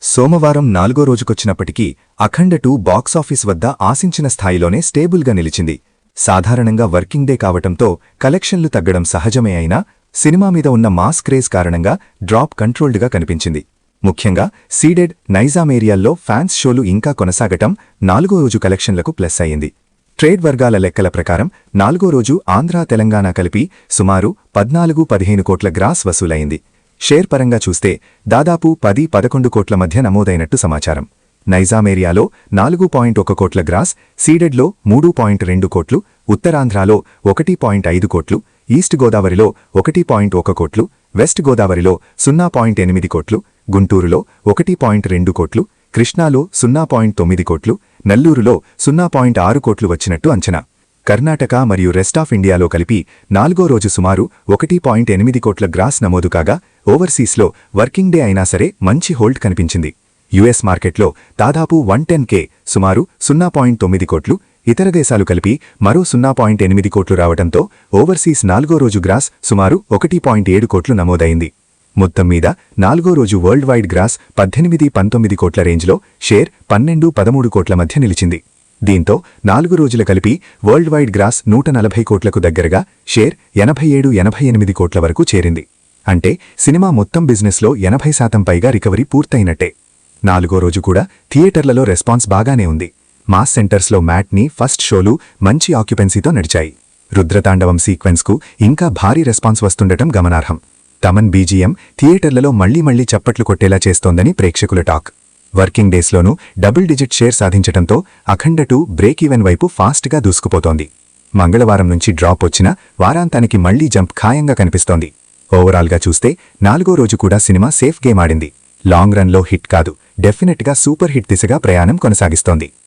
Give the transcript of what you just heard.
సోమవారం 4వ రోజుకొచ్చినప్పటికీ అఖండ 2 బాక్సాఫీస్ వద్ద ఆశించిన స్థాయిలోనే స్టేబుల్గా నిలిచింది. సాధారణంగా వర్కింగ్ డే కావటంతో కలెక్షన్లు తగ్గడం సహజమే అయినా సినిమా మీద ఉన్న మాస్ క్రేజ్ కారణంగా డ్రాప్ కంట్రోల్డ్గా కనిపించింది. ముఖ్యంగా సీడెడ్, నైజాం ఏరియాల్లో ఫ్యాన్స్ షోలు ఇంకా కొనసాగటం 4వ రోజు కలెక్షన్లకు ప్లస్ అయ్యింది. ట్రేడ్ వర్గాల లెక్కల ప్రకారం 4వ రోజు ఆంధ్ర, తెలంగాణ కలిపి సుమారు 14-15 కోట్ల గ్రాస్ వసూలైంది. షేర్ పరంగా చూస్తే దాదాపు 10-11 కోట్ల మధ్య నమోదైనట్టు సమాచారం. నైజాం ఏరియాలో 4.1 కోట్ల గ్రాస్, సీడెడ్లో 3.2 కోట్లు, ఉత్తరాంధ్రాలో 1.5 కోట్లు, ఈస్ట్ గోదావరిలో 1.1 కోట్లు, వెస్ట్ గోదావరిలో 0.8 కోట్లు, గుంటూరులో 1.2 కోట్లు, కృష్ణాలో 0.9 కోట్లు, నెల్లూరులో 0.6 కోట్లు వచ్చినట్టు అంచనా. కర్ణాటక మరియు రెస్ట్ ఆఫ్ ఇండియాలో కలిపి 4వ రోజు సుమారు 1.8 కోట్ల గ్రాస్ నమోదు కాగా ఓవర్సీస్లో వర్కింగ్ డే అయినా సరే మంచి హోల్డ్ కనిపించింది. యుఎస్ మార్కెట్లో దాదాపు 110K సుమారు 0.9 కోట్లు, ఇతర దేశాలు కలిపి మరో 0.8 కోట్లు రావడంతో ఓవర్సీస్ 4వ రోజు గ్రాస్ సుమారు 1.7 కోట్లు నమోదైంది. మొత్తం మీద 4వ రోజు వరల్డ్ వైడ్ గ్రాస్ 18-19 కోట్ల రేంజ్లో, షేర్ 12-13 కోట్ల మధ్య నిలిచింది. దీంతో 4 రోజుల కలిపి వరల్డ్ వైడ్ గ్రాస్ 140 కోట్లకు దగ్గరగా, షేర్ 87-88 కోట్ల వరకు చేరింది. అంటే సినిమా మొత్తం బిజినెస్లో 80% పైగా రికవరీ పూర్తయినట్టే. 4వ రోజు కూడా థియేటర్లలో రెస్పాన్స్ బాగానే ఉంది. మాస్ సెంటర్స్లో మ్యాట్ని, ఫస్ట్ షోలు మంచి ఆక్యుపెన్సీతో నడిచాయి. రుద్రతాండవం సీక్వెన్స్కు ఇంకా భారీ రెస్పాన్స్ వస్తుండటం గమనార్హం. తమన్ బీజీఎం థియేటర్లలో మళ్లీ చప్పట్లు కొట్టేలా చేస్తోందని ప్రేక్షకుల టాక్. వర్కింగ్ డేస్లోనూ డబుల్ డిజిట్ షేర్ సాధించటంతో అఖండ 2 బ్రేక్ ఈవెన్ వైపు ఫాస్ట్గా దూసుకుపోతోంది. మంగళవారం నుంచి డ్రాప్ వచ్చినా వారాంతానికి మళ్లీ జంప్ ఖాయంగా కనిపిస్తోంది. ఓవరాల్గా చూస్తే 4వ రోజు కూడా సినిమా సేఫ్ గేమ్ ఆడింది. లాంగ్ రన్లో హిట్ కాదు, డెఫినెట్గా సూపర్ హిట్ దిశగా ప్రయాణం కొనసాగిస్తోంది.